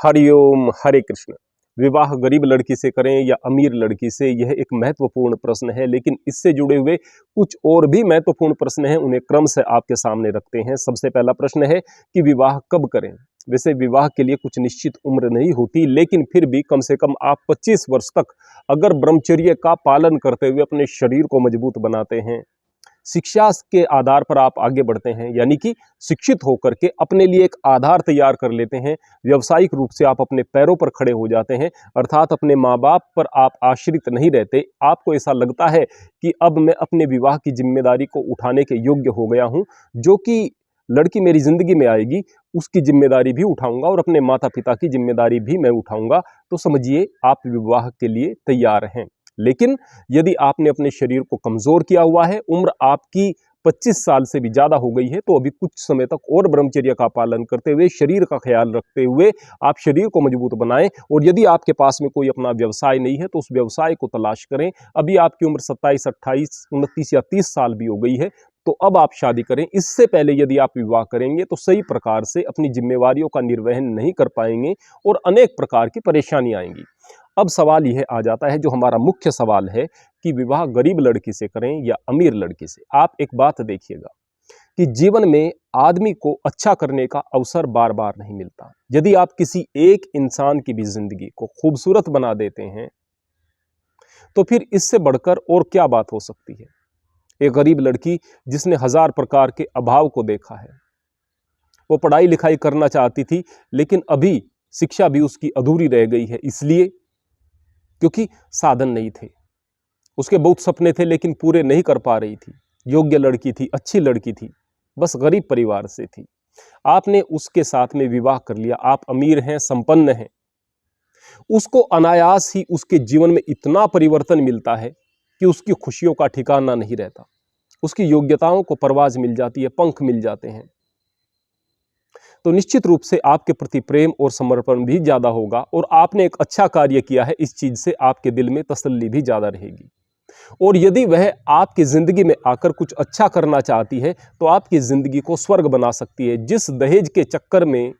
हरिओम हरे कृष्ण। विवाह गरीब लड़की से करें या अमीर लड़की से, यह एक महत्वपूर्ण प्रश्न है, लेकिन इससे जुड़े हुए कुछ और भी महत्वपूर्ण प्रश्न हैं, उन्हें क्रम से आपके सामने रखते हैं। सबसे पहला प्रश्न है कि विवाह कब करें। वैसे विवाह के लिए कुछ निश्चित उम्र नहीं होती, लेकिन फिर भी कम से कम आप 25 वर्ष तक अगर ब्रह्मचर्य का पालन करते हुए अपने शरीर को मजबूत बनाते हैं, शिक्षा के आधार पर आप आगे बढ़ते हैं, यानी कि शिक्षित होकर के अपने लिए एक आधार तैयार कर लेते हैं, व्यावसायिक रूप से आप अपने पैरों पर खड़े हो जाते हैं, अर्थात अपने माँ बाप पर आप आश्रित नहीं रहते। आपको ऐसा लगता है कि अब मैं अपने विवाह की जिम्मेदारी को उठाने के योग्य हो गया हूं, जो कि लड़की मेरी जिंदगी में आएगी उसकी जिम्मेदारी भी उठाऊंगा और अपने माता पिता की जिम्मेदारी भी मैं उठाऊंगा, तो समझिए आप विवाह के लिए तैयार हैं। लेकिन यदि आपने अपने शरीर को कमजोर किया हुआ है, उम्र आपकी 25 साल से भी ज्यादा हो गई है, तो अभी कुछ समय तक और ब्रह्मचर्य का पालन करते हुए, शरीर का ख्याल रखते हुए आप शरीर को मजबूत बनाएं। और यदि आपके पास में कोई अपना व्यवसाय नहीं है, तो उस व्यवसाय को तलाश करें। अभी आपकी उम्र 27, 28, 29 या 30 साल भी हो गई है, तो अब आप शादी करें। इससे पहले यदि आप विवाह करेंगे तो सही प्रकार से अपनी जिम्मेवारियों का निर्वहन नहीं कर पाएंगे और अनेक प्रकार की परेशानी आएंगी। अब सवाल यह आ जाता है, जो हमारा मुख्य सवाल है, कि विवाह गरीब लड़की से करें या अमीर लड़की से। आप एक बात देखिएगा कि जीवन में आदमी को अच्छा करने का अवसर बार बार नहीं मिलता। यदि आप किसी एक इंसान की भी जिंदगी को खूबसूरत बना देते हैं, तो फिर इससे बढ़कर और क्या बात हो सकती है। एक गरीब लड़की जिसने हजार प्रकार के अभाव को देखा है, वो पढ़ाई लिखाई करना चाहती थी, लेकिन अभी शिक्षा भी उसकी अधूरी रह गई है, इसलिए क्योंकि साधन नहीं थे। उसके बहुत सपने थे, लेकिन पूरे नहीं कर पा रही थी। योग्य लड़की थी, अच्छी लड़की थी, बस गरीब परिवार से थी। आपने उसके साथ में विवाह कर लिया, आप अमीर हैं, संपन्न हैं। उसको अनायास ही उसके जीवन में इतना परिवर्तन मिलता है कि उसकी खुशियों का ठिकाना नहीं रहता। उसकी योग्यताओं को परवाज मिल जाती है, पंख मिल जाते हैं। तो निश्चित रूप से आपके प्रति प्रेम और समर्पण भी ज्यादा होगा, और आपने एक अच्छा कार्य किया है, इस चीज से आपके दिल में तसल्ली भी ज्यादा रहेगी। और यदि वह आपकी जिंदगी में आकर कुछ अच्छा करना चाहती है, तो आपकी जिंदगी को स्वर्ग बना सकती है। जिस दहेज के चक्कर में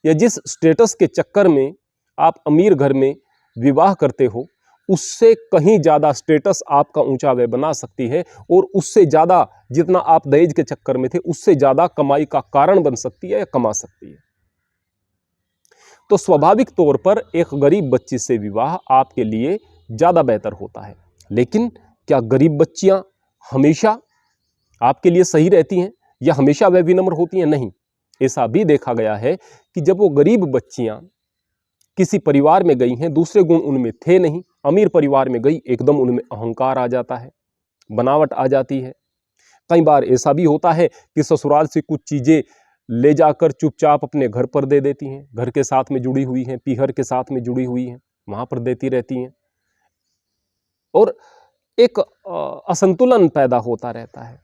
या जिस स्टेटस के चक्कर में आप अमीर घर में विवाह करते हो, उससे कहीं ज्यादा स्टेटस आपका ऊंचा वह बना सकती है, और उससे ज्यादा जितना आप दहेज के चक्कर में थे, उससे ज्यादा कमाई का कारण बन सकती है या कमा सकती है। तो स्वाभाविक तौर पर एक गरीब बच्ची से विवाह आपके लिए ज्यादा बेहतर होता है। लेकिन क्या गरीब बच्चियां हमेशा आपके लिए सही रहती हैं या हमेशा वह विनम्र होती हैं? नहीं। ऐसा भी देखा गया है कि जब वो गरीब बच्चियां किसी परिवार में गई हैं, दूसरे गुण उनमें थे नहीं, अमीर परिवार में गई, एकदम उनमें अहंकार आ जाता है, बनावट आ जाती है। कई बार ऐसा भी होता है कि ससुराल से कुछ चीजें ले जाकर चुपचाप अपने घर पर दे देती हैं, घर के साथ में जुड़ी हुई हैं, पीहर के साथ में जुड़ी हुई हैं, वहां पर देती रहती हैं, और एक असंतुलन पैदा होता रहता है।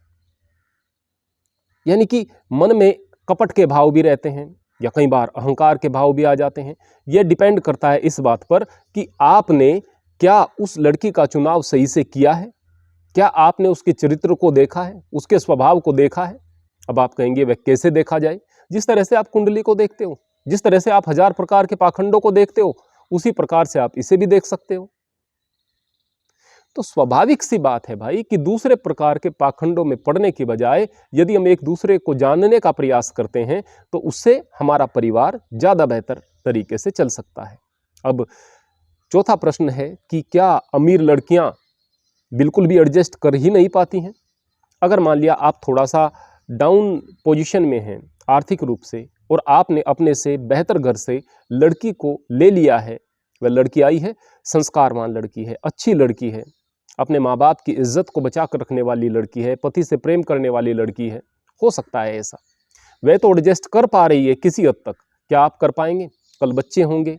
यानी कि मन में कपट के भाव भी रहते हैं, या कई बार अहंकार के भाव भी आ जाते हैं। यह डिपेंड करता है इस बात पर कि आपने क्या उस लड़की का चुनाव सही से किया है, क्या आपने उसके चरित्र को देखा है, उसके स्वभाव को देखा है। अब आप कहेंगे वह कैसे देखा जाए? जिस तरह से आप कुंडली को देखते हो, जिस तरह से आप हजार प्रकार के पाखंडों को देखते हो, उसी प्रकार से आप इसे भी देख सकते हो। तो स्वाभाविक सी बात है भाई कि दूसरे प्रकार के पाखंडों में पड़ने की बजाय यदि हम एक दूसरे को जानने का प्रयास करते हैं, तो उससे हमारा परिवार ज्यादा बेहतर तरीके से चल सकता है। अब चौथा प्रश्न है कि क्या अमीर लड़कियां बिल्कुल भी एडजस्ट कर ही नहीं पाती हैं? अगर मान लिया आप थोड़ा सा डाउन पोजीशन में हैं आर्थिक रूप से, और आपने अपने से बेहतर घर से लड़की को ले लिया है, वह लड़की आई है, संस्कारवान लड़की है, अच्छी लड़की है, अपने माँ बाप की इज्जत को बचा कर रखने वाली लड़की है, पति से प्रेम करने वाली लड़की है, हो सकता है ऐसा। वह तो एडजस्ट कर पा रही है किसी हद तक, क्या आप कर पाएंगे? कल बच्चे होंगे,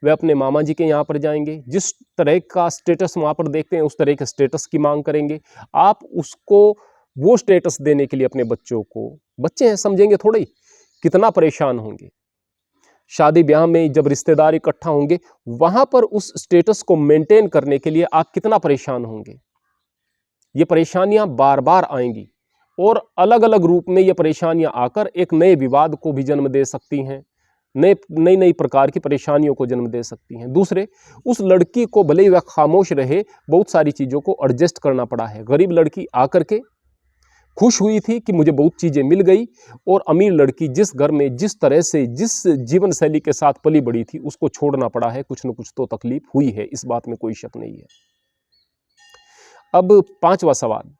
वे अपने मामा जी के यहाँ पर जाएंगे, जिस तरह का स्टेटस वहाँ पर देखते हैं उस तरह के स्टेटस की मांग करेंगे। आप उसको वो स्टेटस देने के लिए अपने बच्चों को, बच्चे हैं समझेंगे थोड़े ही, कितना परेशान होंगे। शादी ब्याह में जब रिश्तेदार इकट्ठा होंगे, वहां पर उस स्टेटस को मेंटेन करने के लिए आप कितना परेशान होंगे। ये परेशानियां बार बार आएंगी, और अलग अलग रूप में ये परेशानियां आकर एक नए विवाद को भी जन्म दे सकती हैं। नई नई प्रकार की परेशानियों को जन्म दे सकती हैं। दूसरे, उस लड़की को भले ही वह खामोश रहे, बहुत सारी चीज़ों को एडजस्ट करना पड़ा है। गरीब लड़की आकर के खुश हुई थी कि मुझे बहुत चीज़ें मिल गई, और अमीर लड़की जिस घर में, जिस तरह से, जिस जीवन शैली के साथ पली बड़ी थी, उसको छोड़ना पड़ा है। कुछ न कुछ तो तकलीफ हुई है, इस बात में कोई शक नहीं है। अब 5वां सवाल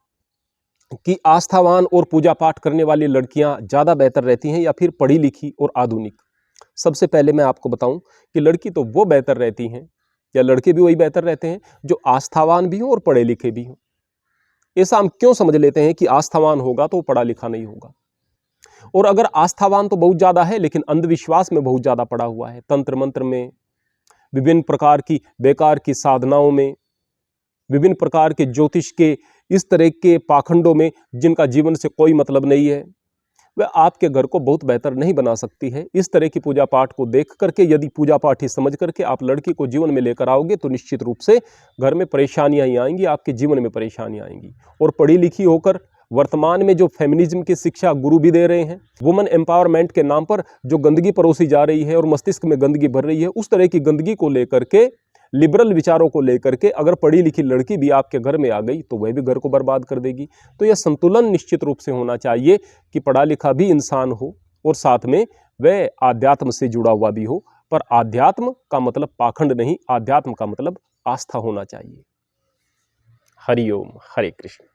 कि आस्थावान और पूजा पाठ करने वाली लड़कियां ज़्यादा बेहतर रहती हैं या फिर पढ़ी लिखी और आधुनिक। सबसे पहले मैं आपको बताऊं कि लड़की तो वो बेहतर रहती हैं, या लड़के भी वही बेहतर रहते हैं जो आस्थावान भी हों और पढ़े लिखे भी हों। ऐसा हम क्यों समझ लेते हैं कि आस्थावान होगा तो पढ़ा लिखा नहीं होगा? और अगर आस्थावान तो बहुत ज़्यादा है, लेकिन अंधविश्वास में बहुत ज़्यादा पड़ा हुआ है, तंत्र मंत्र में, विभिन्न प्रकार की बेकार की साधनाओं में, विभिन्न प्रकार के ज्योतिष के इस तरह के पाखंडों में, जिनका जीवन से कोई मतलब नहीं है, वह आपके घर को बहुत बेहतर नहीं बना सकती है। इस तरह की पूजा पाठ को देख करके, यदि पूजा पाठ ही समझ करके आप लड़की को जीवन में लेकर आओगे, तो निश्चित रूप से घर में परेशानियां ही आएंगी, आपके जीवन में परेशानियां आएंगी। और पढ़ी लिखी होकर वर्तमान में जो फेमिनिज्म की शिक्षा गुरु भी दे रहे हैं, वुमेन एम्पावरमेंट के नाम पर जो गंदगी परोसी जा रही है और मस्तिष्क में गंदगी भर रही है, उस तरह की गंदगी को लेकर के, लिबरल विचारों को लेकर के अगर पढ़ी लिखी लड़की भी आपके घर में आ गई, तो वह भी घर को बर्बाद कर देगी। तो यह संतुलन निश्चित रूप से होना चाहिए कि पढ़ा लिखा भी इंसान हो और साथ में वह आध्यात्म से जुड़ा हुआ भी हो। पर आध्यात्म का मतलब पाखंड नहीं, आध्यात्म का मतलब आस्था होना चाहिए। हरि ओम, हरे कृष्ण।